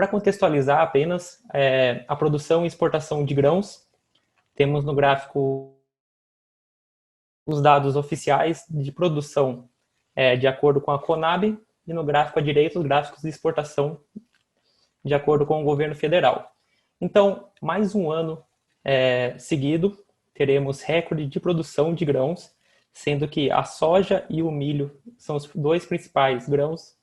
Para contextualizar apenas a produção e exportação de grãos, temos no gráfico os dados oficiais de produção de acordo com a Conab, e no gráfico à direita os gráficos de exportação de acordo com o governo federal. Então, mais um ano seguido, teremos recorde de produção de grãos, sendo que a soja e o milho são os dois principais grãos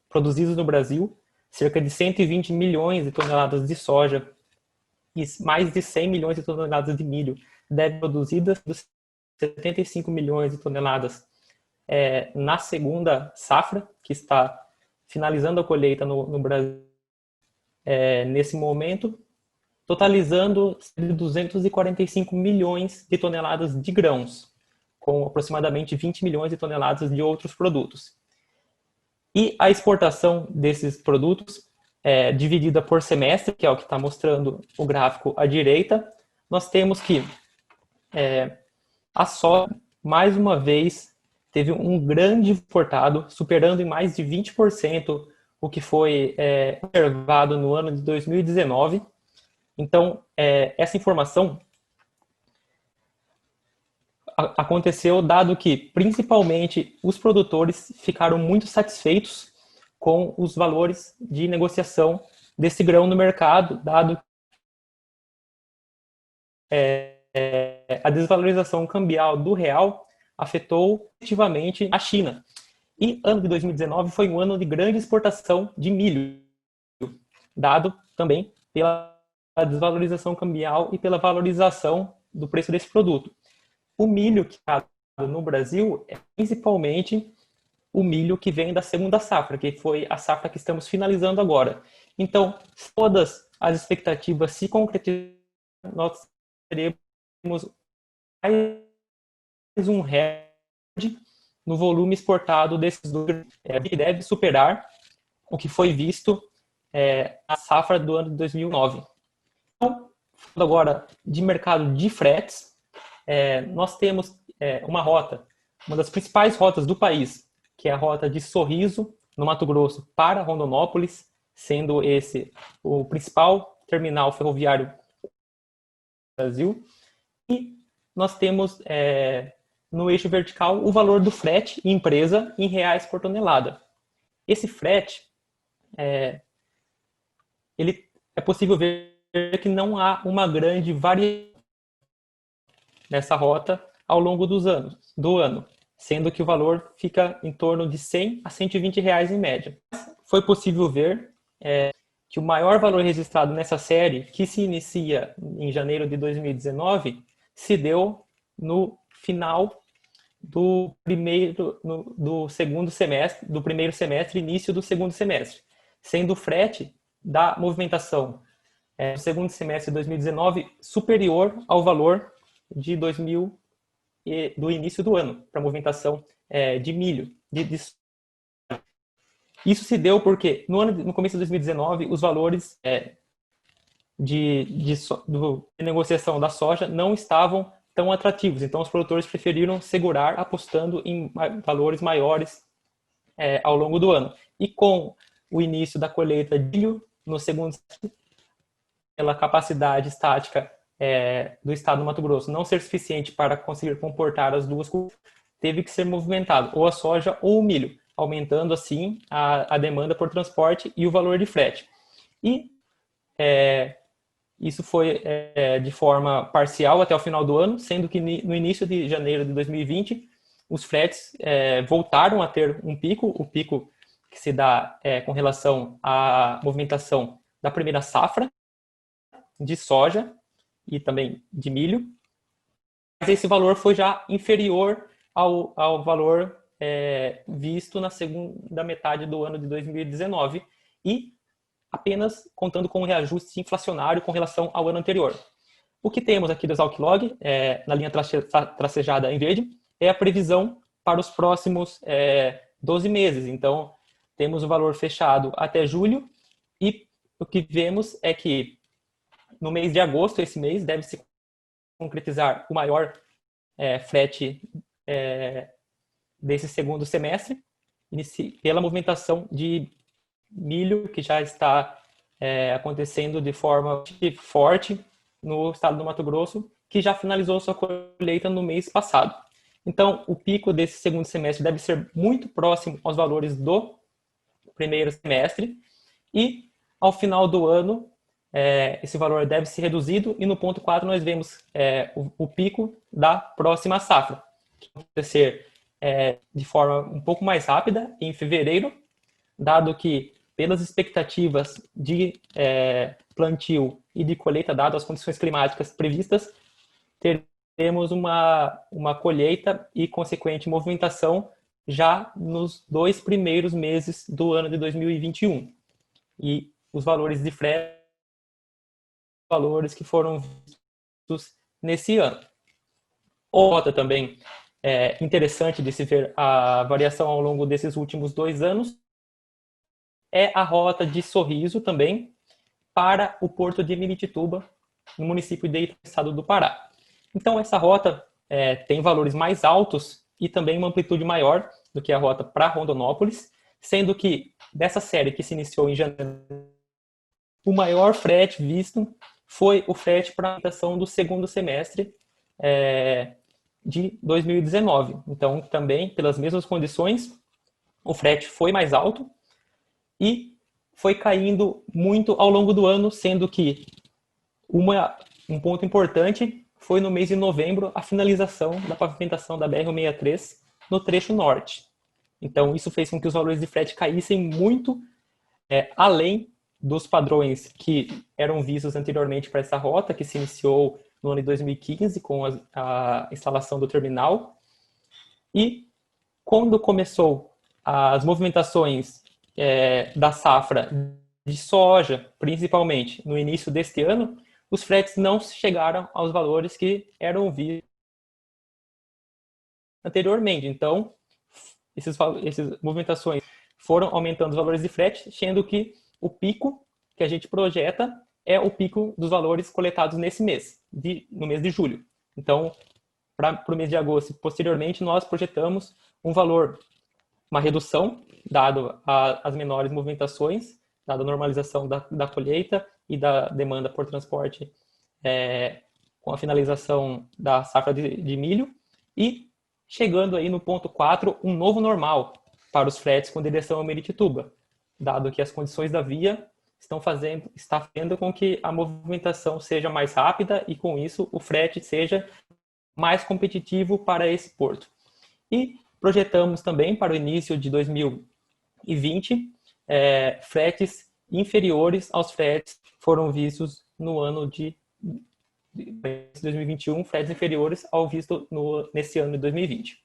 produzidos no Brasil, cerca de 120 milhões de toneladas de soja e mais de 100 milhões de toneladas de milho devem ser produzidas, dos 75 milhões de toneladas na segunda safra, que está finalizando a colheita no Brasil nesse momento, totalizando 245 milhões de toneladas de grãos, com aproximadamente 20 milhões de toneladas de outros produtos. E a exportação desses produtos, dividida por semestre, que é o que está mostrando o gráfico à direita, nós temos que a soja, mais uma vez, teve um grande exportado, superando em mais de 20% o que foi observado no ano de 2019. Então, essa informação aconteceu dado que, principalmente, os produtores ficaram muito satisfeitos com os valores de negociação desse grão no mercado, dado a desvalorização cambial do real afetou positivamente a China. E ano de 2019 foi um ano de grande exportação de milho, dado também pela desvalorização cambial e pela valorização do preço desse produto. O milho que está no Brasil é principalmente o milho que vem da segunda safra, que foi a safra que estamos finalizando agora. Então, se todas as expectativas se concretizarem, nós teremos mais um recorde no volume exportado desses dois, que deve superar o que foi visto na safra do ano de 2009. Então, falando agora de mercado de fretes, nós temos uma rota, uma das principais rotas do país, que é a rota de Sorriso, no Mato Grosso, para Rondonópolis, sendo esse o principal terminal ferroviário do Brasil. E nós temos no eixo vertical o valor do frete empresa em reais por tonelada. Esse frete, ele é possível ver que não há uma grande variação nessa rota ao longo do ano, sendo que o valor fica em torno de 100 a 120 reais em média. Foi possível ver que o maior valor registrado nessa série, que se inicia em janeiro de 2019, se deu no final do segundo semestre, do primeiro semestre, início do segundo semestre, sendo o frete da movimentação do segundo semestre de 2019 superior ao valor de 2000 do início do ano, para a movimentação de milho. Isso se deu porque no começo de 2019 os valores de negociação da soja não estavam tão atrativos, então os produtores preferiram segurar apostando em valores maiores ao longo do ano. E com o início da colheita de milho no segundo semestre, pela capacidade estática do estado do Mato Grosso não ser suficiente para conseguir comportar as duas culturas, teve que ser movimentado ou a soja ou o milho, aumentando assim a demanda por transporte e o valor de frete. E isso foi de forma parcial até o final do ano, sendo que no início de janeiro de 2020 os fretes voltaram a ter um pico, o pico que se dá com relação à movimentação da primeira safra de soja e também de milho, mas esse valor foi já inferior ao valor visto na segunda metade do ano de 2019 e apenas contando com um reajuste inflacionário com relação ao ano anterior. O que temos aqui do Exalc Log, na linha tracejada em verde, é a previsão para os próximos 12 meses. Então, temos o valor fechado até julho e o que vemos é que no mês de agosto, esse mês, deve se concretizar o maior frete desse segundo semestre, pela movimentação de milho, que já está acontecendo de forma forte no estado do Mato Grosso, que já finalizou sua colheita no mês passado. Então, o pico desse segundo semestre deve ser muito próximo aos valores do primeiro semestre, e ao final do ano, esse valor deve ser reduzido, e no ponto 4 nós vemos o pico da próxima safra, que vai acontecer de forma um pouco mais rápida, em fevereiro, dado que, pelas expectativas de plantio e de colheita, dado as condições climáticas previstas, teremos uma colheita e consequente movimentação já nos 2 primeiros meses do ano de 2021. E os valores de frete, valores que foram vistos nesse ano. Outra também interessante de se ver a variação ao longo desses últimos 2 anos é a rota de Sorriso também para o porto de Miritituba, no município de Ita, estado do Pará. Então, essa rota tem valores mais altos e também uma amplitude maior do que a rota para Rondonópolis, sendo que dessa série que se iniciou em janeiro, o maior frete visto foi o frete para a alimentação do segundo semestre de 2019. Então, também, pelas mesmas condições, o frete foi mais alto e foi caindo muito ao longo do ano, sendo que um ponto importante foi no mês de novembro a finalização da pavimentação da BR-163 no trecho norte. Então, isso fez com que os valores de frete caíssem muito além dos padrões que eram vistos anteriormente para essa rota, que se iniciou no ano de 2015 com a instalação do terminal. E quando começou as movimentações da safra de soja, principalmente no início deste ano, os fretes não chegaram aos valores que eram vistos anteriormente. Então, essas movimentações foram aumentando os valores de frete, sendo que o pico que a gente projeta é o pico dos valores coletados nesse mês, no mês de julho. Então, para o mês de agosto e posteriormente, nós projetamos um valor, uma redução, dado as menores movimentações, dada a normalização da colheita e da demanda por transporte com a finalização da safra de milho, e chegando aí no ponto 4, um novo normal para os fretes com direção a Miritituba, dado que as condições da via está fazendo com que a movimentação seja mais rápida e, com isso, o frete seja mais competitivo para esse porto. E projetamos também para o início de 2020 fretes inferiores aos fretes que foram vistos no ano de 2021, fretes inferiores ao visto nesse ano de 2020.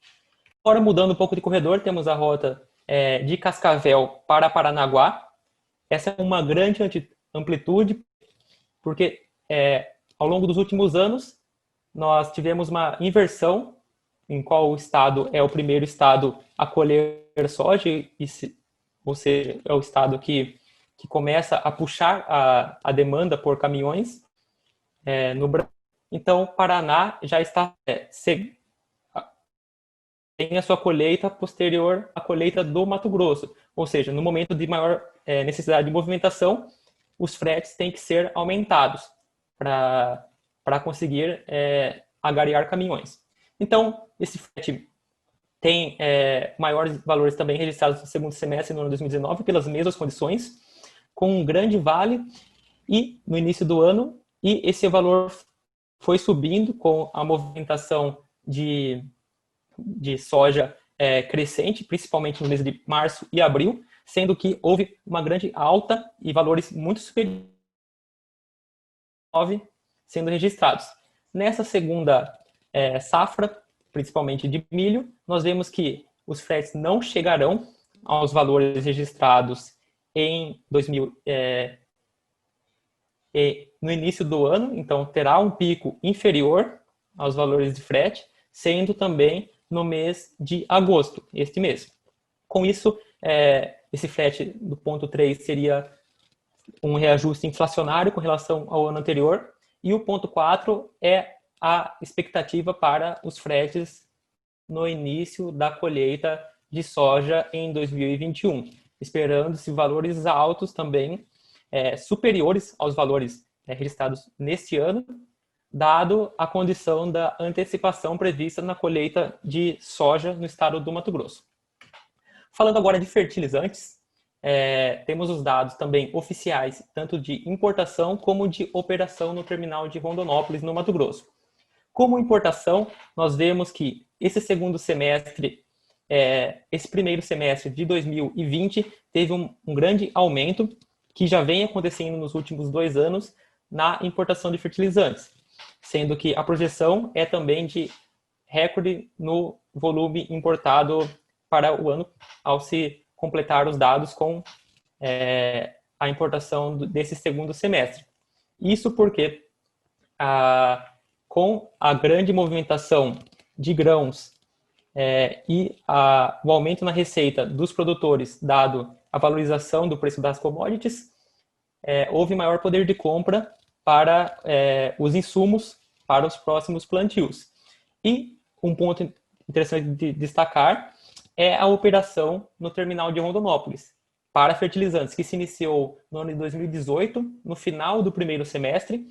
Agora, mudando um pouco de corredor, temos a rota de Cascavel para Paranaguá. Essa é uma grande amplitude, porque ao longo dos últimos anos nós tivemos uma inversão em qual o estado é o primeiro estado a colher soja, ou seja, é o estado que começa a puxar a demanda por caminhões no Brasil. Então, Paraná já está tem a sua colheita posterior à colheita do Mato Grosso, ou seja, no momento de maior necessidade de movimentação, os fretes têm que ser aumentados para conseguir agariar caminhões. Então, esse frete tem maiores valores também registrados no segundo semestre no ano de 2019, pelas mesmas condições, com um grande vale e no início do ano, e esse valor foi subindo com a movimentação de soja crescente, principalmente no mês de março e abril, sendo que houve uma grande alta e valores muito superiores sendo registrados. Nessa segunda safra, principalmente de milho, nós vemos que os fretes não chegarão aos valores registrados em no início do ano, então terá um pico inferior aos valores de frete, sendo também no mês de agosto, este mês. Com isso, esse frete do ponto 3 seria um reajuste inflacionário com relação ao ano anterior, e o ponto 4 é a expectativa para os fretes no início da colheita de soja em 2021. esperando-se valores altos também, superiores aos valores registrados neste ano, dado a condição da antecipação prevista na colheita de soja no estado do Mato Grosso. Falando agora de fertilizantes, temos os dados também oficiais, tanto de importação como de operação no terminal de Rondonópolis, no Mato Grosso. Como importação, nós vemos que esse segundo semestre, esse primeiro semestre de 2020, teve um grande aumento, que já vem acontecendo nos últimos 2 anos, na importação de fertilizantes, sendo que a projeção é também de recorde no volume importado para o ano, ao se completar os dados com a importação desse segundo semestre. Isso porque, com a grande movimentação de grãos e o aumento na receita dos produtores, dado a valorização do preço das commodities, houve maior poder de compra para os insumos para os próximos plantios. E um ponto interessante de destacar é a operação no terminal de Rondonópolis para fertilizantes, que se iniciou no ano de 2018, no final do primeiro semestre,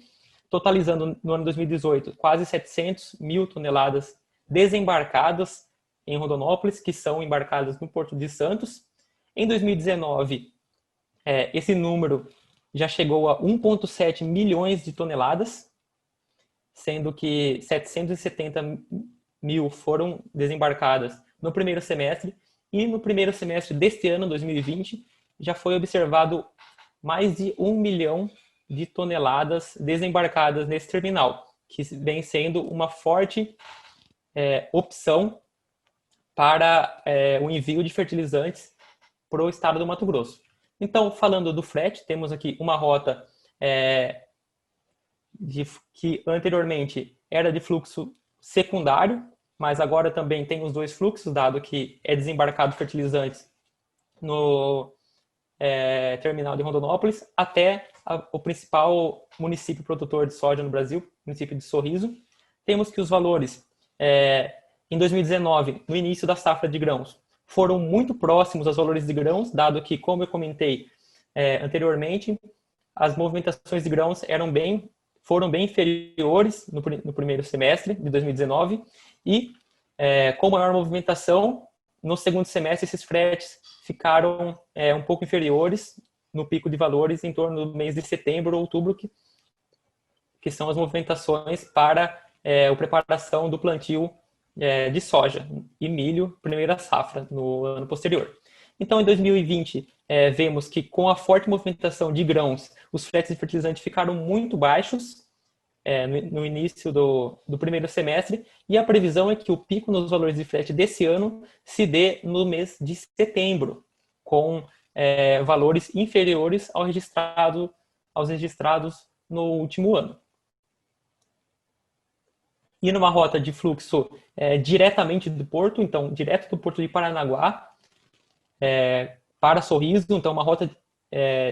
totalizando no ano de 2018 quase 700 mil toneladas desembarcadas em Rondonópolis, que são embarcadas no Porto de Santos. Em 2019, esse número já chegou a 1,7 milhões de toneladas, sendo que 770 mil foram desembarcadas no primeiro semestre, e no primeiro semestre deste ano, 2020, já foi observado mais de 1 milhão de toneladas desembarcadas nesse terminal, que vem sendo uma forte opção para o envio de fertilizantes para o estado do Mato Grosso. Então, falando do frete, temos aqui uma rota que anteriormente era de fluxo secundário, mas agora também tem os 2 fluxos, dado que é desembarcado fertilizantes no terminal de Rondonópolis até o principal município produtor de soja no Brasil, município de Sorriso. Temos que os valores em 2019, no início da safra de grãos, foram muito próximos aos valores de grãos, dado que, como eu comentei anteriormente, as movimentações de grãos foram bem inferiores no primeiro semestre de 2019 e, com maior movimentação, no segundo semestre esses fretes ficaram um pouco inferiores no pico de valores em torno do mês de setembro ou outubro, que são as movimentações para a preparação do plantio de soja e milho, primeira safra, no ano posterior. Então, em 2020, vemos que com a forte movimentação de grãos, os fretes de fertilizante ficaram muito baixos no início do primeiro semestre, e a previsão é que o pico nos valores de frete desse ano se dê no mês de setembro, com valores inferiores aos registrados no último ano. E numa rota de fluxo diretamente do porto, então, direto do porto de Paranaguá, para Sorriso, então uma rota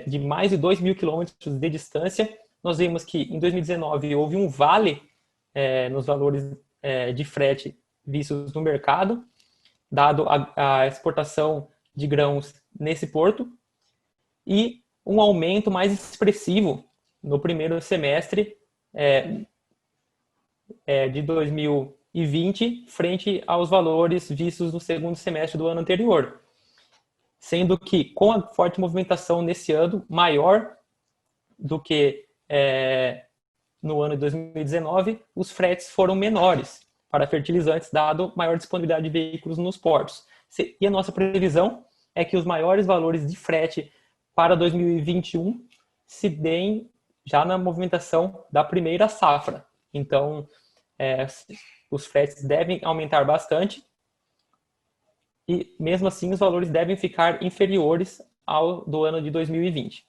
de mais de 2.000 quilômetros de distância. Nós vimos que em 2019 houve um vale nos valores de frete vistos no mercado, dado a exportação de grãos nesse porto, e um aumento mais expressivo no primeiro semestre de 2020 frente aos valores vistos no segundo semestre do ano anterior. Sendo que, com a forte movimentação nesse ano, maior do que no ano de 2019, os fretes foram menores para fertilizantes, dado maior disponibilidade de veículos nos portos. E a nossa previsão é que os maiores valores de frete para 2021 se deem já na movimentação da primeira safra. Então, os fretes devem aumentar bastante, e mesmo assim os valores devem ficar inferiores ao do ano de 2020.